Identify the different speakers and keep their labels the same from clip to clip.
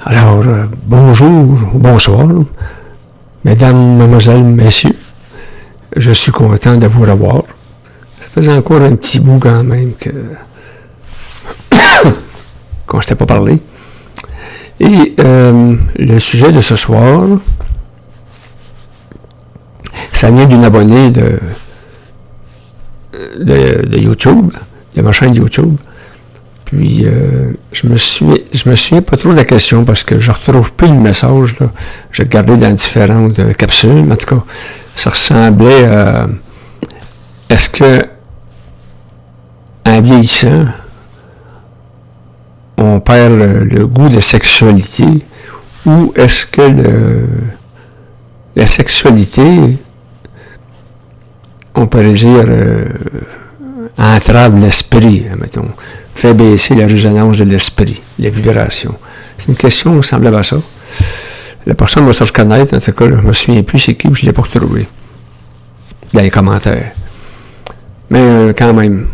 Speaker 1: Alors, bonjour, bonsoir, mesdames, mademoiselles, messieurs. Je suis content de vous revoir. Ça faisait encore un petit bout quand même qu'on ne s'était pas parlé. Et le sujet de ce soir, ça vient d'une abonnée de YouTube, de ma chaîne YouTube. Puis, je me souviens pas trop de la question parce que je retrouve plus le message, là. J'ai regardé dans différentes capsules, mais en tout cas, ça ressemblait à est-ce que, en vieillissant, on perd le goût de sexualité ou est-ce que la sexualité, on pourrait dire, entrave l'esprit, mettons, fait baisser la résonance de l'esprit, les vibrations. C'est une question semblable à ça. La personne va se reconnaître, en tout cas, là, je ne me souviens plus c'est qui, je ne l'ai pas retrouvé dans les commentaires. Mais quand même,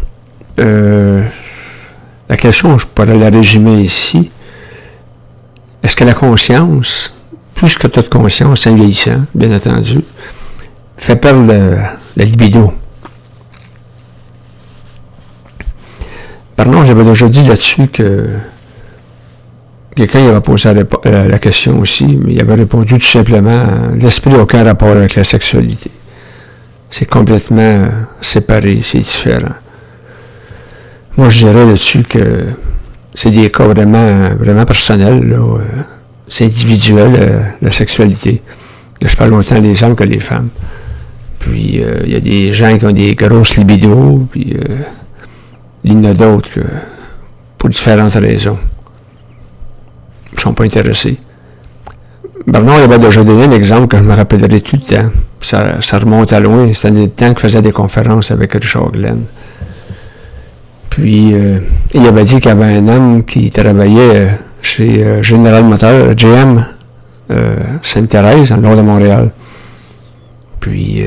Speaker 1: la question, je pourrais la résumer ici. Est-ce que la conscience, plus que toute conscience, en vieillissant, bien entendu, fait perdre la libido? Pardon, j'avais déjà dit là-dessus que quelqu'un avait posé la question aussi, mais il avait répondu tout simplement l'esprit n'a aucun rapport avec la sexualité. C'est complètement séparé, c'est différent. Moi, je dirais là-dessus que c'est des cas vraiment, vraiment personnels, là, c'est individuel, la sexualité. Là, je parle autant des hommes que des femmes. Puis, il y a des gens qui ont des grosses libidos, puis il y en a d'autres pour différentes raisons. Ils ne sont pas intéressés. Bernard avait déjà donné un exemple que je me rappellerai tout le temps. Ça remonte à loin. C'était des temps qu'il faisait des conférences avec Richard Glenn. Puis, il avait dit qu'il y avait un homme qui travaillait chez General Motors, GM, Sainte-Thérèse, dans le nord de Montréal. Puis,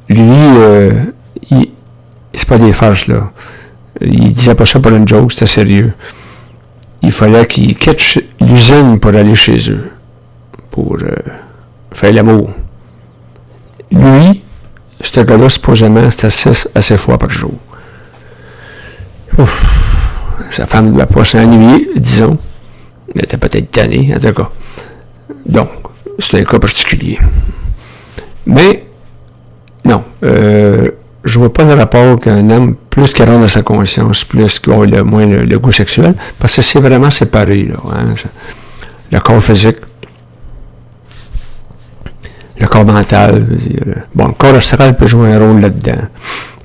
Speaker 1: lui, c'est pas des farces, là. Il disait pas ça pour une joke, c'était sérieux. Il fallait qu'il quitte l'usine pour aller chez eux, pour faire l'amour. Lui, ce gars-là, supposément, c'était 6 à 7 fois par jour. Ouf, sa femme ne doit pas s'ennuyer, disons. Elle était peut-être tannée, en tout cas. Donc, c'est un cas particulier. Mais, non, je vois pas de rapport qu'un homme, plus qu'il rentre dans sa conscience, plus qu'il a moins le goût sexuel, parce que c'est vraiment séparé, là. Hein? Le corps physique, le corps mental, je veux dire. Bon, le corps astral peut jouer un rôle là-dedans.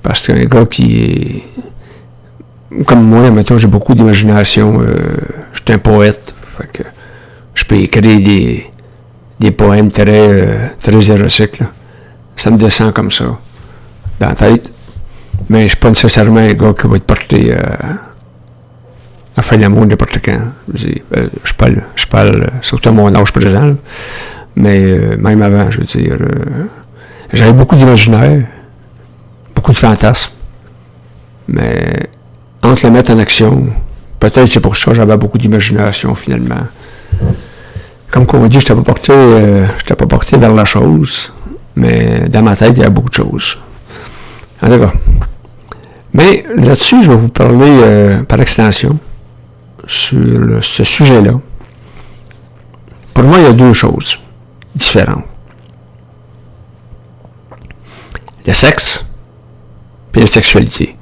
Speaker 1: Parce qu'un gars qui est... Comme moi, mettons, j'ai beaucoup d'imagination. Je suis un poète. Fait que je peux écrire des poèmes très érotiques, là. Ça me descend comme ça, dans la tête. Mais je ne suis pas nécessairement un gars qui va être porté à faire l'amour n'importe quand. Je parle surtout à mon âge présent, là. Mais même avant, je veux dire, j'avais beaucoup d'imaginaire, beaucoup de fantasmes, mais entre les mettre en action, peut-être c'est pour ça que j'avais beaucoup d'imagination finalement. Comme on dit, je n'étais pas porté vers la chose, mais dans ma tête, il y a beaucoup de choses. En tout cas. Mais là-dessus, je vais vous parler par extension sur ce sujet-là. Pour moi, il y a deux choses différentes. Le sexe et la sexualité.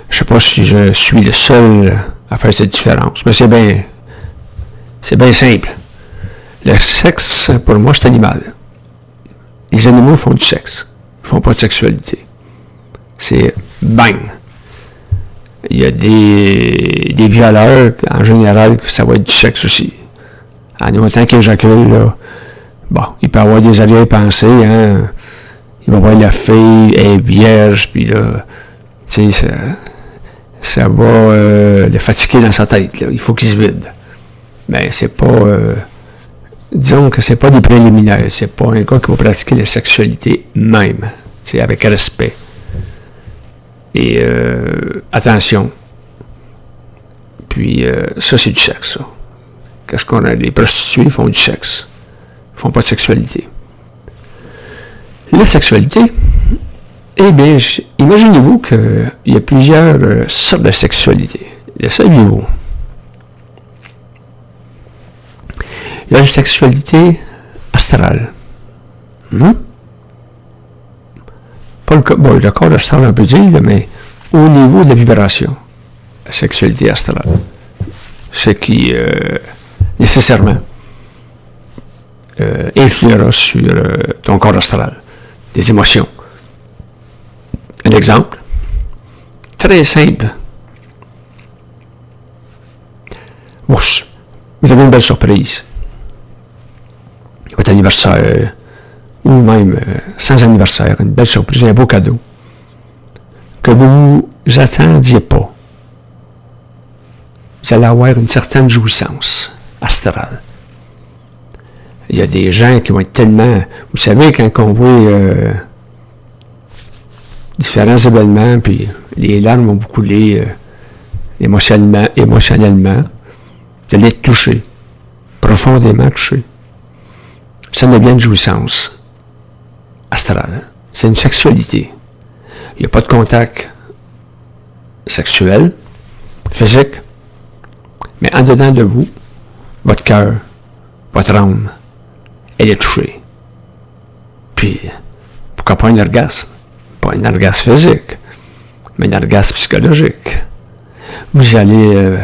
Speaker 1: Je ne sais pas si je suis le seul à faire cette différence, mais c'est bien simple. Le sexe, pour moi, c'est animal. Les animaux font du sexe. Ils ne font pas de sexualité. C'est bang. Il y a des violeurs, en général, que ça va être du sexe aussi. En autant qu'ils éjaculent, là, bon, il peut avoir des arrière-pensées, hein. Il va voir la fille, elle est vierge, puis là, tu sais, ça va le fatiguer dans sa tête, là. Il faut qu'il se vide. Mais c'est pas... disons que c'est pas des préliminaires. C'est pas un gars qui va pratiquer la sexualité même, tu sais, avec respect. Et attention. Puis ça, c'est du sexe, ça. qu'est-ce qu'on a? Les prostituées font du sexe. Ils font pas de sexualité. La sexualité, eh bien, imaginez-vous qu'il y a plusieurs sortes de sexualité. Le saviez-vous? Il y a la sexualité astrale. Pas le corps astral, on peut dire, mais au niveau de la vibration, la sexualité astrale. Ce qui, nécessairement, influera sur ton corps astral, des émotions. Un exemple, très simple. Ouch, vous avez une belle surprise. Votre anniversaire, ou même sans anniversaire, une belle surprise, un beau cadeau, que vous vous attendiez pas. Vous allez avoir une certaine jouissance astrale. Il y a des gens qui vont être tellement... Vous savez, quand on voit différents événements, puis les larmes vont vous couler émotionnellement, vous allez être touché, profondément touché. Ça devient une jouissance astrale. C'est une sexualité. Il n'y a pas de contact sexuel, physique, mais en dedans de vous, votre cœur, votre âme, elle est touchée. Puis, pourquoi pas un orgasme? Pas un orgasme physique, mais un orgasme psychologique. Vous allez...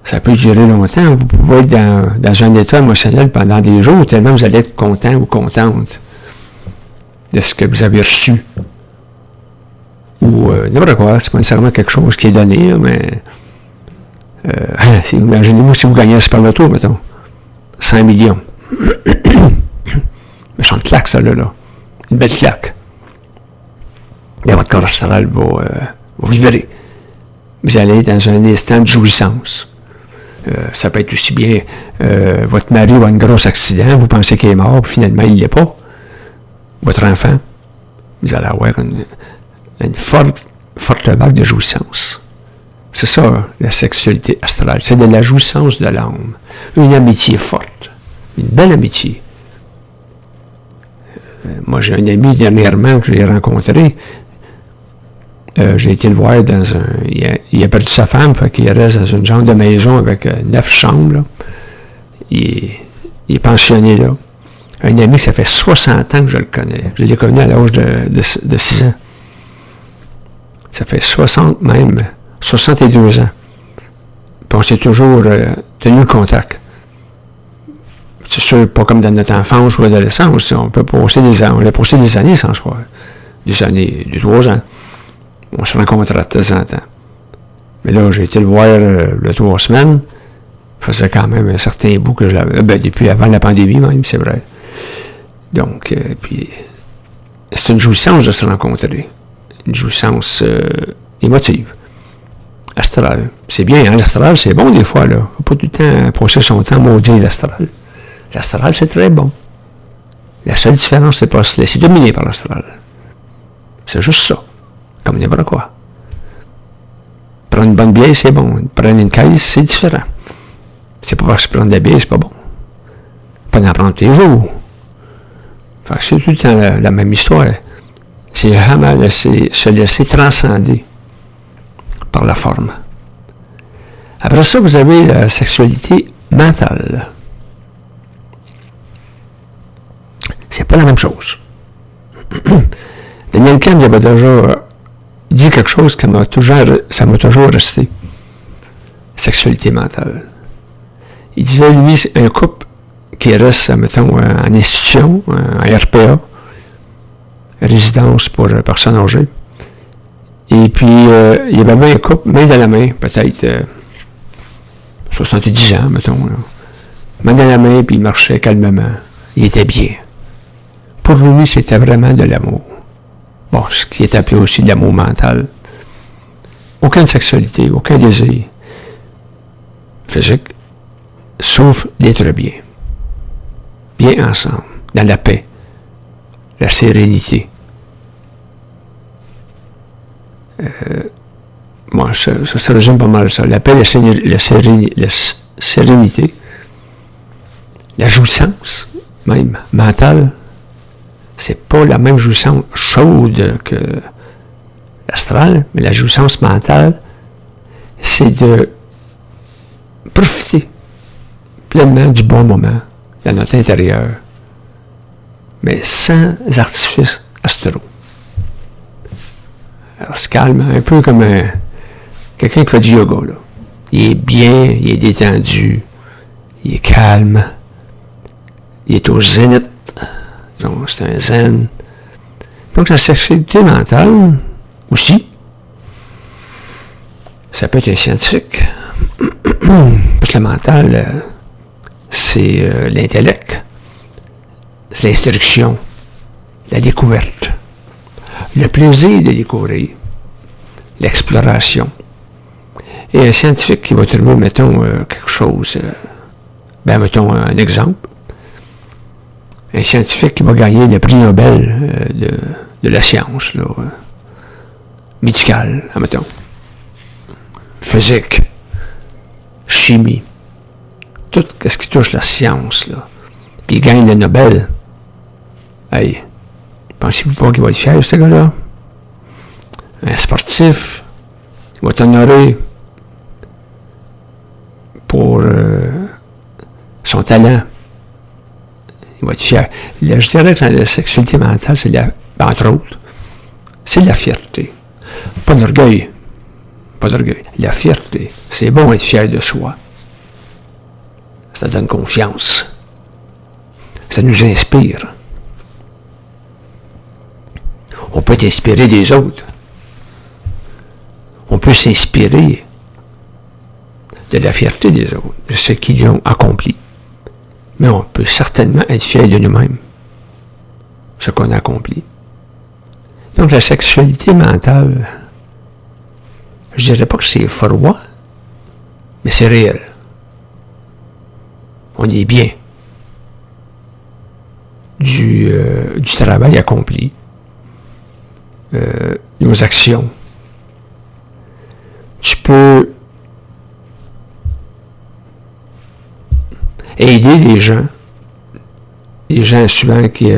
Speaker 1: ça peut durer longtemps. Vous pouvez être dans un état émotionnel pendant des jours, tellement vous allez être content ou contente de ce que vous avez reçu. Ou n'importe quoi, c'est pas nécessairement quelque chose qui est donné, mais imaginez-vous si vous gagnez un super loto, mettons. 5 millions. Méchante claque, ça, là. Une belle claque. Et votre corps astral va vibrer. Vous allez être dans un instant de jouissance. Ça peut être aussi bien votre mari a un gros accident, vous pensez qu'il est mort, puis finalement il ne l'est pas. Votre enfant, vous allez avoir une forte vague de jouissance. C'est ça, la sexualité astrale. C'est de la jouissance de l'âme. Une amitié forte. Une belle amitié. Moi, j'ai un ami dernièrement que j'ai rencontré. J'ai été le voir dans un... Il a perdu sa femme, fait qu'il reste dans une genre de maison avec 9 chambres. Là. Il est pensionné là. Un ami, ça fait 60 ans que je le connais. Je l'ai connu à l'âge de 6 ans. Ça fait 62 ans. Puis on s'est toujours tenu le contact. C'est sûr, pas comme dans notre enfance ou adolescence. On peut passer des années, on a passé des années sans se voir. Des années, 2-3 ans. On se rencontrait de temps en temps. Mais là, j'ai été le voir le 3 semaines. Ça faisait quand même un certain bout que je l'avais. Depuis avant la pandémie, même, c'est vrai. Donc, puis, c'est une jouissance de se rencontrer. Une jouissance émotive. Astrale. C'est bien, hein, l'astral, c'est bon des fois, là. Faut pas tout le temps passer son temps maudit l'astral. L'astral, c'est très bon. La seule différence, c'est pas se laisser dominer par l'astral. C'est juste ça. Comme n'importe quoi. Prendre une bonne bière, c'est bon. Prendre une caisse, c'est différent. C'est pas parce que prendre de la bière, c'est pas bon. Pas d'en prendre tous les jours. Fait que c'est tout le temps la même histoire. C'est vraiment se laisser transcender par la forme. Après ça, vous avez la sexualité mentale. C'est pas la même chose. Daniel Kahn, il avait déjà dit quelque chose ça m'a toujours resté. Sexualité mentale. Il disait, lui, c'est un couple qui reste, mettons, en institution, en RPA, résidence pour personnes âgées. Et puis, il y avait même un couple, main dans la main, peut-être 70 ans, mettons. Là. Main dans la main, puis il marchait calmement. Il était bien. Pour lui, c'était vraiment de l'amour. Bon, ce qui est appelé aussi de l'amour mental. Aucune sexualité, aucun désir physique, sauf d'être bien. Bien ensemble, dans la paix, la sérénité. Bon, ça résume pas mal ça. La paix, la sérénité, la jouissance, même mentale. C'est pas la même jouissance chaude que l'astral, mais la jouissance mentale, c'est de profiter pleinement du bon moment dans notre intérieur, mais sans artifice astraux. Alors, c'est calme, un peu comme quelqu'un qui fait du yoga, là. Il est bien, il est détendu, il est calme, il est au zénith, donc c'est un zen. Donc, la sexualité mentale, aussi, ça peut être un scientifique, parce que le mental, c'est l'intellect, c'est l'instruction, la découverte, le plaisir de découvrir, l'exploration. Et un scientifique qui va trouver, mettons, quelque chose, mettons un exemple, un scientifique qui va gagner le prix Nobel de la science, là, médicale, mettons, physique, chimie, tout ce qui touche la science, là, puis il gagne le Nobel. Hey, pensez-vous pas qu'il va être fier, ce gars-là? Un sportif, il va t'honorer pour son talent. Il va être fier. Là, je dirais que la sexualité mentale, c'est entre autres, c'est de la fierté. Pas d'orgueil. Pas d'orgueil. La fierté. C'est bon être fier de soi. Ça donne confiance. Ça nous inspire. On peut inspirer des autres. On peut s'inspirer de la fierté des autres, de ce qu'ils ont accompli. Mais on peut certainement être fier de nous-mêmes, ce qu'on a accompli. Donc la sexualité mentale, je dirais pas que c'est froid, mais c'est réel. On est bien du travail accompli, nos actions. Tu peux aider les gens souvent qui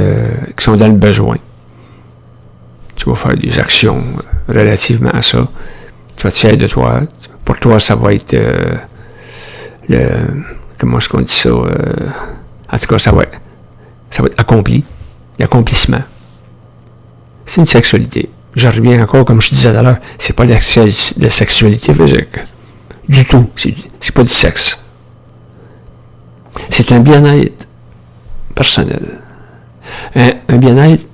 Speaker 1: sont dans le besoin. Tu vas faire des actions relativement à ça. Tu vas te fier de toi. Pour toi, ça va être comment est-ce qu'on dit ça? En tout cas, ça va être accompli. L'accomplissement. C'est une sexualité. Je reviens encore, comme je disais tout à l'heure, c'est pas de la sexualité physique. Du tout. C'est pas du sexe. C'est un bien-être personnel. Un bien-être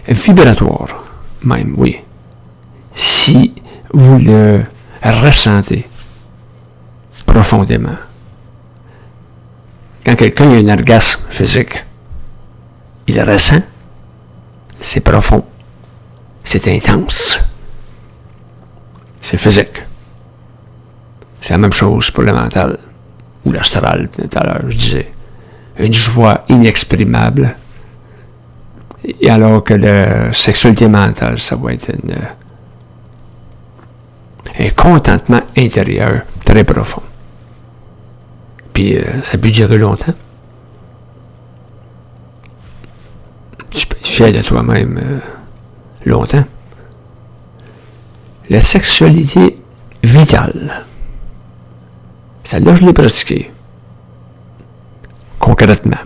Speaker 1: vibratoire, même, oui. Si vous le ressentez profondément. Quand quelqu'un a un orgasme physique, il le ressent, c'est profond, c'est intense, c'est physique. C'est la même chose pour le mental. Ou l'astral, tout à l'heure, je disais. Une joie inexprimable. Et alors que la sexualité mentale, ça va être un contentement intérieur très profond. Puis, ça peut durer longtemps. Tu peux être fier de toi-même longtemps. La sexualité vitale. Celle-là, je l'ai pratiquée. Concrètement.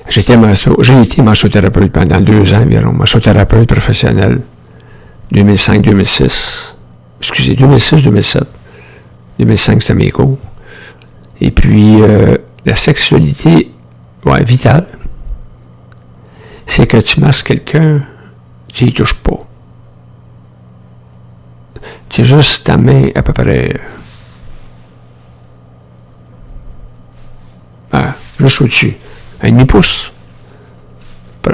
Speaker 1: J'ai été massothérapeute pendant 2 ans environ. Massothérapeute professionnel. 2005-2006. Excusez, 2006-2007. 2005, c'était mes cours. Et puis, la sexualité vitale, c'est que tu masses quelqu'un, tu y touches pas. C'est juste ta main à peu près juste au-dessus. Un demi-pouce.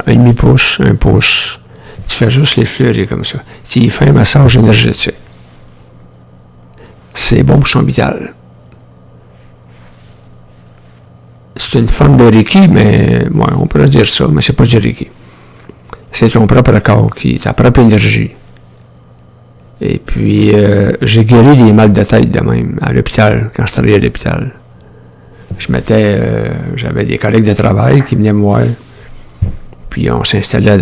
Speaker 1: Un demi-pouce, un pouce. Tu fais juste les fleurir comme ça. Tu fais un massage énergétique. C'est bon pour son vital. C'est une forme de Reiki, mais on pourrait dire ça, mais c'est pas du Reiki. C'est ton propre corps, ta propre énergie. Et puis, j'ai guéri des mal de tête de même, à l'hôpital, quand je travaillais à l'hôpital. J'avais des collègues de travail qui venaient me voir. Puis on s'installait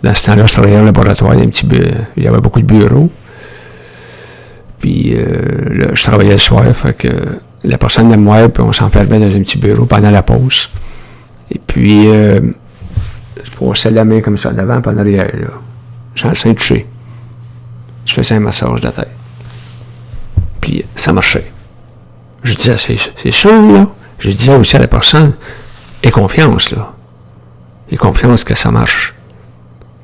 Speaker 1: dans ce temps-là, je travaillais au laboratoire, il y avait beaucoup de bureaux. Puis là, je travaillais le soir, fait que la personne venait me voir, puis on s'enfermait dans un petit bureau pendant la pause. Et puis, je passais la main comme ça en avant, puis en arrière, là. J'en sais toucher. Je faisais un massage de la tête. Puis ça marchait. Je disais, c'est sûr, là. Je disais aussi à la personne, aie confiance, là. Aie confiance que ça marche.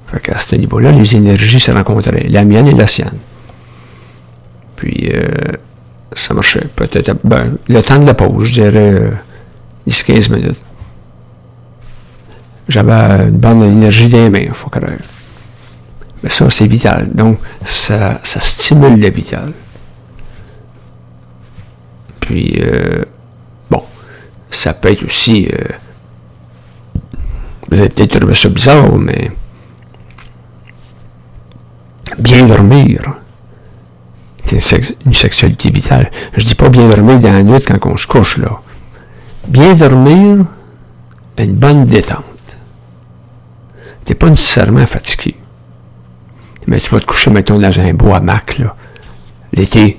Speaker 1: Fait qu'à ce niveau-là, les énergies se rencontraient, la mienne et la sienne. Puis, ça marchait. Peut-être, le temps de la pause, je dirais 10-15 minutes. J'avais une bonne énergie dans les mains, il faut croire. Mais ça, c'est vital. Donc, ça stimule le vital. Puis, bon, ça peut être aussi... vous avez peut-être trouvé ça bizarre, mais... bien dormir, c'est une sexualité vitale. Je dis pas bien dormir dans la nuit quand on se couche, là. Bien dormir, une bonne détente. T'es pas nécessairement fatigué. Mais tu vas te coucher, mettons, dans un bois hamac, là. L'été,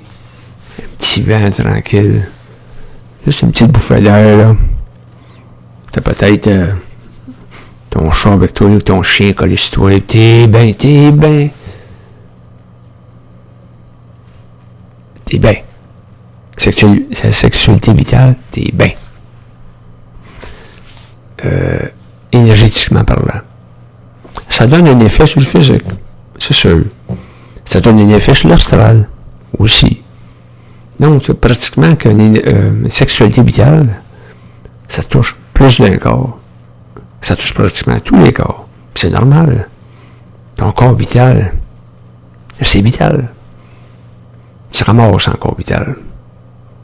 Speaker 1: un petit vent tranquille. Juste une petite bouffée d'air, là. T'as peut-être ton chat avec toi, ton chien collé sur toi. T'es bien. T'es bien. C'est la sexualité vitale, t'es bien. Énergétiquement parlant. Ça donne un effet sur le physique, c'est sûr. Ça donne un effet sur l'astral aussi. Donc, pratiquement qu'une sexualité vitale, ça touche plus d'un corps. Ça touche pratiquement tous les corps. C'est normal. Ton corps vital, c'est vital. Tu te ramasses en corps vital.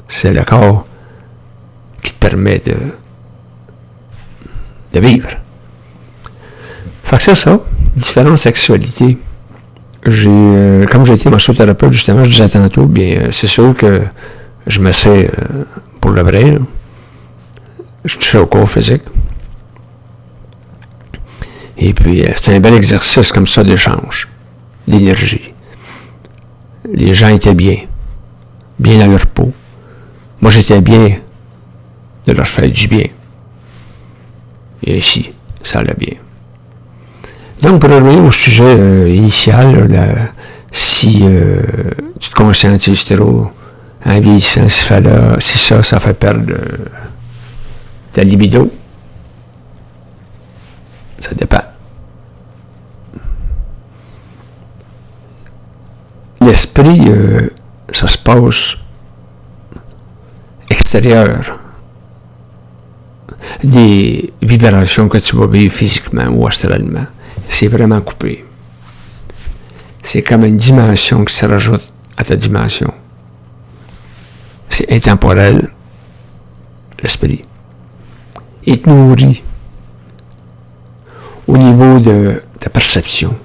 Speaker 1: C'est le corps qui te permet de vivre. Fait que c'est ça, différentes sexualités. Comme j'ai été massothérapeute, justement, je disais tantôt, bien, c'est sûr que je me sais pour le vrai, là. Je touche au corps physique. Et puis, c'est un bel exercice comme ça d'échange, d'énergie. Les gens étaient bien dans leur peau. Moi, j'étais bien de leur faire du bien. Et ici, ça allait bien. Donc, pour revenir au sujet initial, là, si tu te conscientises trop en vieillissant, si ça fait perdre ta libido, ça dépend. L'esprit, ça se passe extérieur des vibrations que tu vas vivre physiquement ou astralement. C'est vraiment coupé. C'est comme une dimension qui se rajoute à ta dimension. C'est intemporel, l'esprit. Il te nourrit au niveau de ta perception,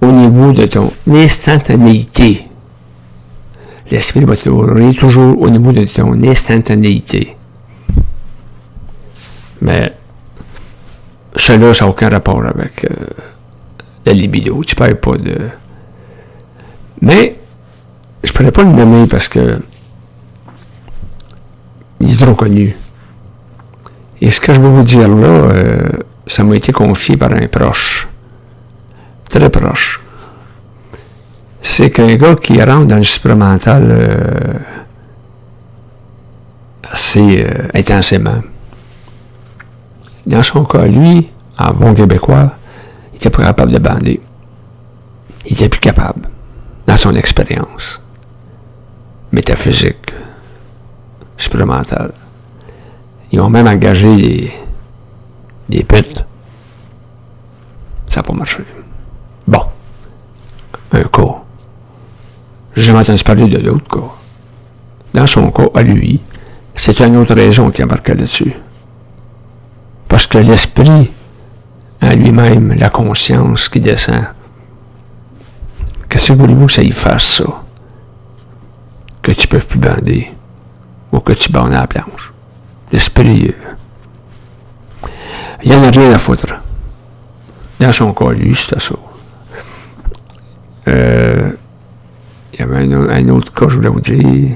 Speaker 1: au niveau de ton instantanéité. L'esprit va te nourrir toujours au niveau de ton instantanéité. Mais cela, ça n'a aucun rapport avec la libido. Tu ne perds pas de... Mais, je ne pourrais pas le nommer parce que il est trop connu. Et ce que je vais vous dire là, ça m'a été confié par un proche. Très proche. C'est qu'un gars qui rentre dans le supramental assez intensément. Dans son cas, lui, en bon québécois, il n'était pas capable de bander. Il n'était plus capable, dans son expérience métaphysique, supramentale. Ils ont même engagé des putes. Ça n'a pas marché. Bon. Un cas. J'ai jamais entendu parler de d'autres cas. Dans son cas, à lui, c'est une autre raison qui embarquait là-dessus. Parce que l'esprit, en lui-même, la conscience qui descend, Qu'est-ce que voulez-vous que ça y fasse, ça? Que tu peux plus bander. Ou que tu bandes à la planche. L'esprit, il y en a rien à foutre. Dans son cas, lui, c'était ça. Il y avait un autre cas, je voulais vous dire.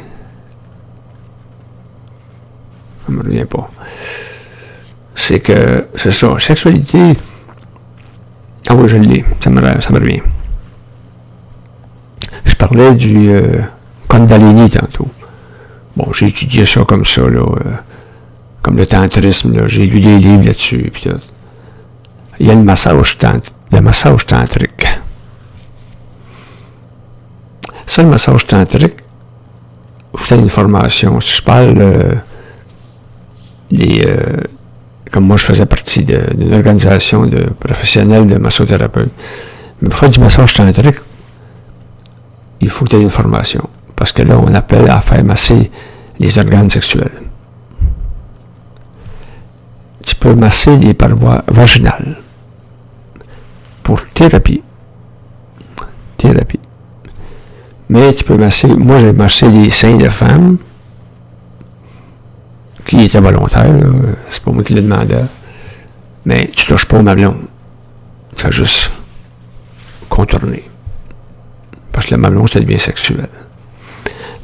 Speaker 1: Ça ne me revient pas. C'est que, c'est ça, sexualité. Ah oui, je l'ai, ça me revient. Je parlais du Kundalini tantôt. Bon, j'ai étudié ça comme ça, là, comme le tantrisme, là, j'ai lu des livres là-dessus, puis tout. Il y a le massage tantrique. Ça, le massage tantrique, vous faites une formation. Si je parle comme moi, je faisais partie d'une organisation de professionnels de massothérapeutes. Mais pour faire du massage tantrique, il faut que tu aies une formation. Parce que là, on appelle à faire masser les organes sexuels. Tu peux masser les parois vaginales pour thérapie. Mais tu peux masser, moi j'ai massé les seins de femmes qui étaient volontaires, là. C'est pas moi qui le demandais. Mais tu touches pas ma blonde. Tu fais juste contourner. Parce que le mamelon, c'est bien sexuel.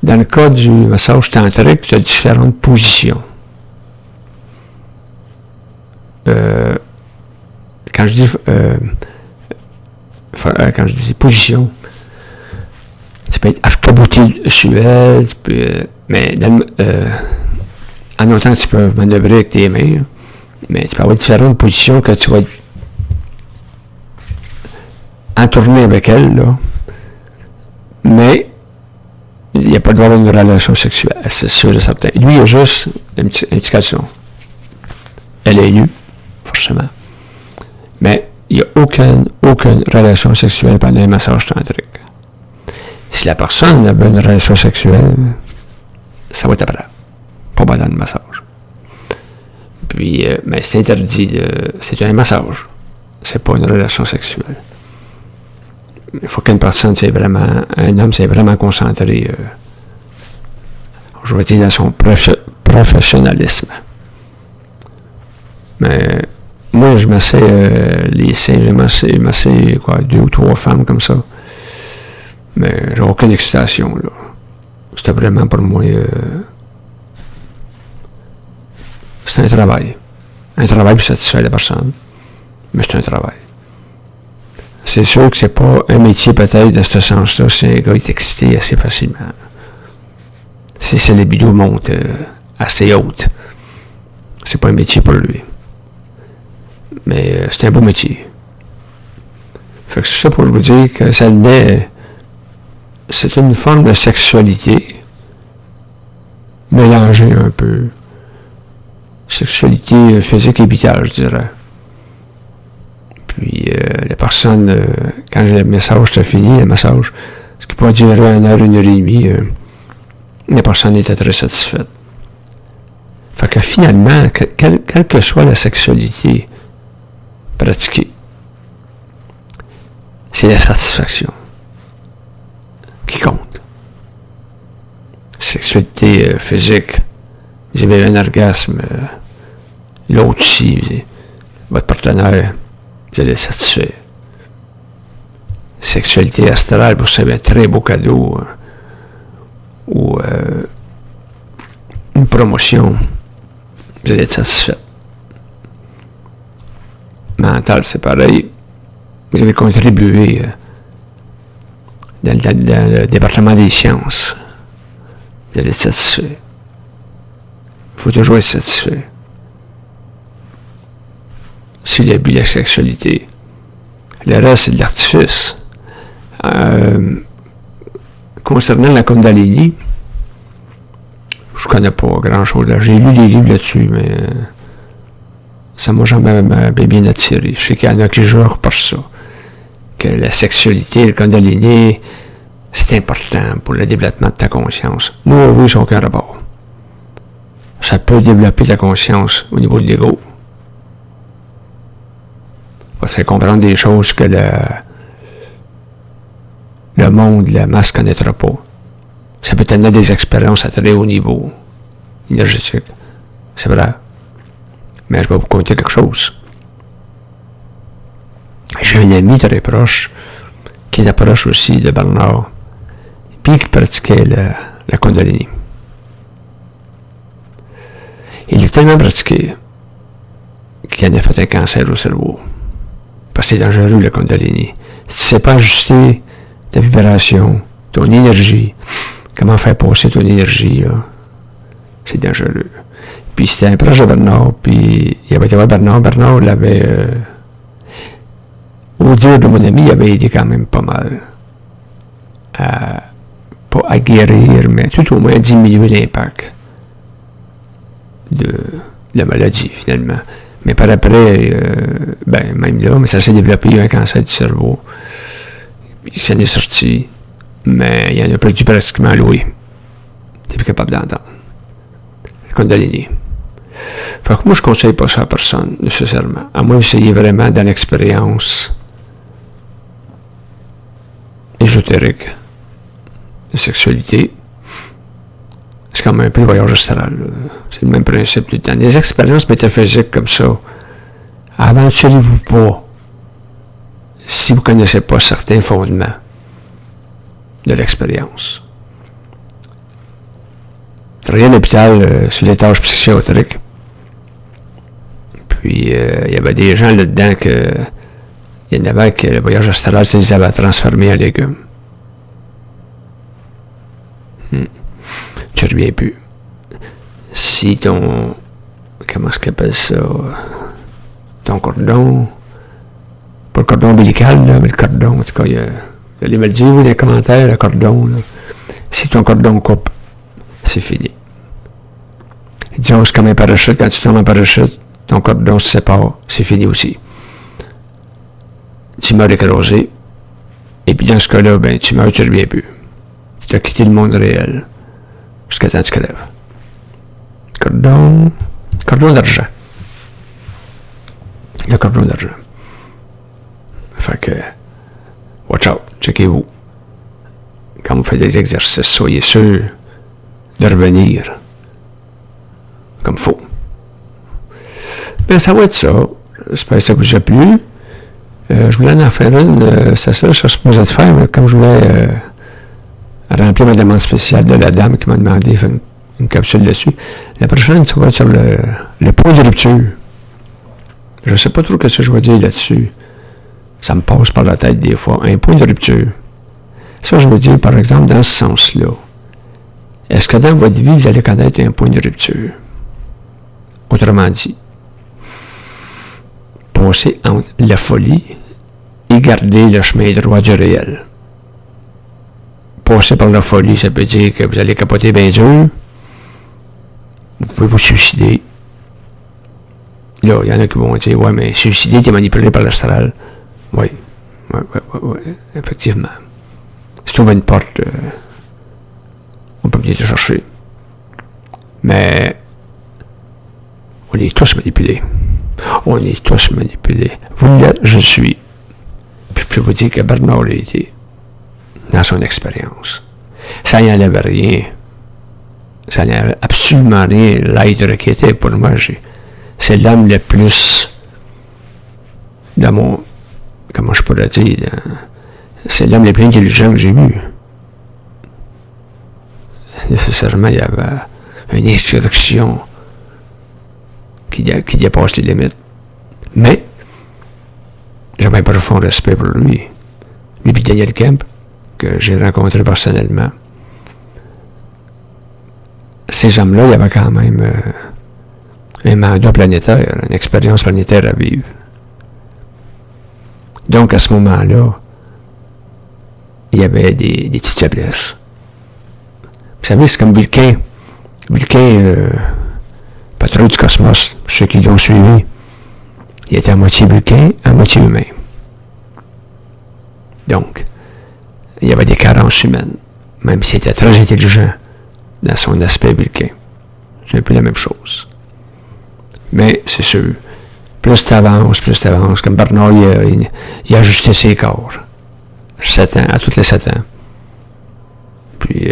Speaker 1: Dans le cas du massage tantrique, tu as différentes positions. Quand je dis position, tu peux être arc-bouté mais en autant que tu peux manœuvrer avec tes mains, mais tu peux avoir différentes positions que tu vas être entourné avec elle, là. Mais il n'y a pas de droit d'une relation sexuelle, c'est sûr et certain. Lui, il a juste une petit caleçon. Elle est nue, forcément. Mais il n'y a aucune relation sexuelle pendant un massage tantrique. Si la personne a une relation sexuelle, ça va être après. Pas pendant le massage. Puis, mais c'est interdit. C'est un massage. C'est pas une relation sexuelle. Il faut qu'une personne, un homme, c'est vraiment concentré, je vais dire, dans son professionnalisme. Mais moi, je massais les seins, j'ai massé quoi, 2 ou 3 femmes comme ça. Mais j'ai aucune excitation, là. C'était vraiment pour moi, c'est un travail. Un travail pour satisfaire la personne. Mais c'est un travail. C'est sûr que c'est pas un métier peut-être dans ce sens-là, si un gars est excité assez facilement. Si ses libido montent assez haute, c'est pas un métier pour lui. Mais c'est un beau métier. Fait que c'est ça pour vous dire que ça naît. C'est une forme de sexualité mélangée un peu. Sexualité physique et vitale, je dirais. Puis la personne, quand le massage était fini, le massage, ce qui pourrait durer 1 heure, 1 heure et demie, la personne était très satisfaite. Fait que finalement, quelle que soit la sexualité pratiquée, c'est la satisfaction qui compte. Sexualité physique, vous avez un orgasme, l'autre aussi, votre partenaire, vous allez être satisfait. Sexualité astrale, vous savez, un très beau cadeau ou une promotion, vous allez être satisfait. Mental, c'est pareil. Vous avez contribué dans le département des sciences. Vous allez être satisfait. Il faut toujours être satisfait. C'est le but de la sexualité. Le reste, c'est de l'artifice. Concernant la Kundalini, je connais pas grand-chose là. J'ai lu des livres là-dessus, mais ça m'a jamais bien attiré. Je sais qu'il y en a qui jurent par ça. Que la sexualité, le Kundalini, c'est important pour le développement de ta conscience. Moi, oui, j'ai aucun rapport. Ça peut développer ta conscience au niveau de l'ego. Ça fait comprendre des choses que le monde, la masse ne connaîtra pas. Ça peut t'amener des expériences à très haut niveau énergétique. C'est vrai. Mais je vais vous conter quelque chose. J'ai un ami très proche qui est proche aussi de Bernard, puis qui pratiquait la Kundalini. Il est tellement pratiqué qu'il en a fait un cancer au cerveau. Parce que c'est dangereux, la Kundalini. Si tu ne sais pas ajuster ta vibration, ton énergie, comment faire passer ton énergie, là, c'est dangereux. Puis c'était un proche de Bernard, puis il avait été voir Bernard. Bernard l'avait, au dire de mon ami, il avait aidé quand même pas mal pas à guérir, mais tout au moins à diminuer l'impact de la maladie, finalement. Mais par après, même là, mais ça s'est développé, il y a un cancer du cerveau. Il s'en est sorti, mais il en a perdu pratiquement loué. T'es plus capable d'entendre. Le Kundalini. Fait que moi, je ne conseille pas ça à personne, nécessairement. À moins que vous soyez vraiment dans l'expérience ésotérique de sexualité. C'est quand même un peu le voyage astral. C'est le même principe tout le temps. Des expériences métaphysiques comme ça, aventurez-vous pas si vous ne connaissez pas certains fondements de l'expérience. Je travaillais à l'hôpital sur les tâches psychiatriques. Puis, il y avait des gens là-dedans il y en avait que le voyage astral, ça les avait transformés en légumes. Je ne reviens plus. Si ton... Comment est-ce qu'on appelle ça? Ton cordon... Pas le cordon ombilical, là, mais le cordon. En tout cas, il y a les mal dit, dans les commentaires, le cordon. Là. Si ton cordon coupe, c'est fini. Disons, c'est comme un parachute. Quand tu tombes en parachute, ton cordon se sépare. C'est fini aussi. Tu meurs écrasé. Et puis dans ce cas-là, tu meurs, tu ne reviens plus. Tu as quitté le monde réel. Jusqu'à temps que tu crèves. Cordon d'argent. Le cordon d'argent. Fait que, watch out, checkez-vous. Quand vous faites des exercices, soyez sûr de revenir comme il faut. Ça va être ça. J'espère que ça vous a plu. Je voulais en faire une, c'est ça que je suis supposé de faire, mais comme je voulais remplir ma demande spéciale de la dame qui m'a demandé de faire une capsule dessus. La prochaine, ça va être sur le point de rupture. Je ne sais pas trop ce que je vais dire là-dessus. Ça me passe par la tête des fois. Un point de rupture. Ça, je veux dire, par exemple, dans ce sens-là. Est-ce que dans votre vie, vous allez connaître un point de rupture? Autrement dit, passer entre la folie et garder le chemin droit du réel. Passer par la folie, ça peut dire que vous allez capoter bien dur. Vous pouvez vous suicider. Là, il y en a qui vont dire, ouais, mais suicider, t'es manipulé par l'astral. Oui, effectivement. Si tu ouvres une porte, on peut bien te chercher. Mais on est tous manipulés. On est tous manipulés. Vous l'êtes, je suis. Puis je peux vous dire que Bernard l'a été dans son expérience. Ça n'y enlève rien. Ça n'y enlève absolument rien. L'être qui était pour moi, c'est l'homme le plus dans mon... Comment je pourrais dire? C'est l'homme le plus intelligent que j'ai vu. Nécessairement, il y avait une instruction qui dépasse les limites. Mais, j'avais un profond respect pour lui. Lui et Daniel Kemp, que j'ai rencontré personnellement. Ces hommes-là, il y avait quand même un mandat planétaire, une expérience planétaire à vivre. Donc, à ce moment-là, il y avait des petites faiblesses. Vous savez, c'est comme Vulcain. Vulcain, patron du cosmos, ceux qui l'ont suivi, il était à moitié Vulcain, à moitié humain. Donc, il y avait des carences humaines, même s'il était très intelligent dans son aspect Vulcain. C'est un peu la même chose. Mais, c'est sûr, plus t'avances, comme Bernard, il a ajusté ses corps 7 ans, à tous les 7 ans. Puis,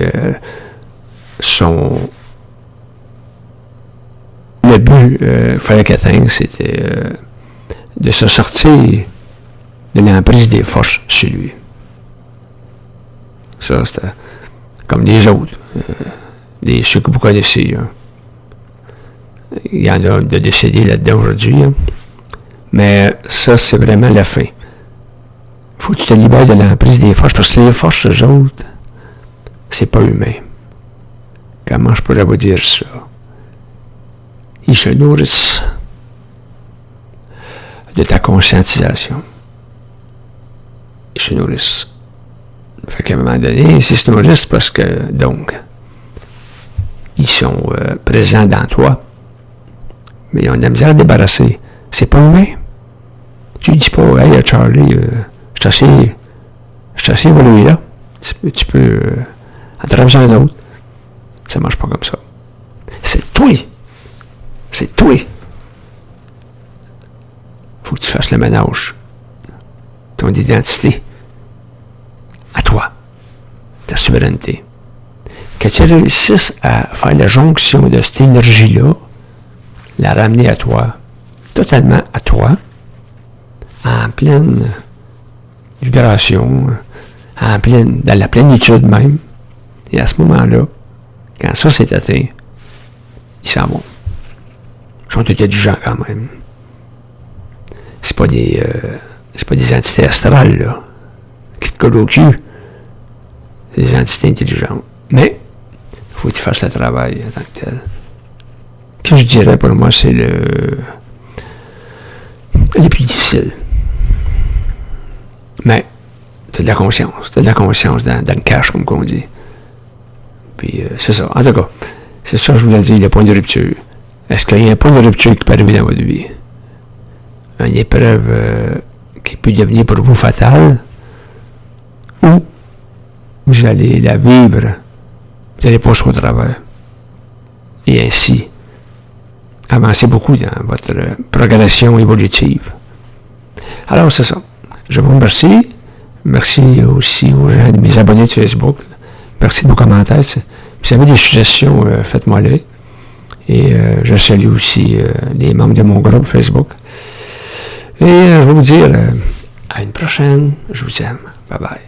Speaker 1: le but qu'il fallait qu'il atteigne, c'était de se sortir de l'emprise des forces chez lui. Ça, c'était comme les autres, ceux que vous connaissez. Hein. Il y en a de décédés là-dedans aujourd'hui. Hein. Mais ça, c'est vraiment la fin. Il faut que tu te libères de l'emprise des forces, parce que les forces, eux autres, c'est pas humain. Comment je pourrais vous dire ça? Ils se nourrissent de ta conscientisation. Ils se nourrissent. Fait qu'à un moment donné, s'ils se nourrissent parce que, donc, ils sont présents dans toi, mais ils ont de la misère à débarrasser. C'est pas humain. Tu dis pas, hey Charlie, je suis assez évolué là. Tu peux en traverser un autre. Ça marche pas comme ça. C'est toi. C'est toi. Faut que tu fasses le ménage. Ton identité. À toi. Ta souveraineté. Que tu réussisses à faire la jonction de cette énergie-là, la ramener à toi, totalement à toi, en pleine vibration, dans la plénitude même. Et à ce moment-là, quand ça s'est atteint, ils s'en vont. Ils sont intelligents quand même. C'est pas des entités astrales, là, qui te collent au cul. C'est des entités intelligentes. Mais, il faut que tu fasses le travail en tant que tel. Ce que je dirais pour moi, c'est le plus difficile. Mais, t'as de la conscience. T'as de la conscience dans le cash, comme on dit. Puis, c'est ça. En tout cas, c'est ça que je voulais dire, le point de rupture. Est-ce qu'il y a un point de rupture qui peut arriver dans votre vie? Une épreuve qui peut devenir pour vous fatale? Ou vous allez la vivre, vous allez passer au travers. Et ainsi, avancer beaucoup dans votre progression évolutive. Alors, c'est ça. Je vous remercie. Merci aussi aux gens de mes abonnés de Facebook. Merci de vos commentaires. Si vous avez des suggestions, faites-moi-les. Et je salue aussi les membres de mon groupe Facebook. Et je vais vous dire à une prochaine. Je vous aime. Bye bye.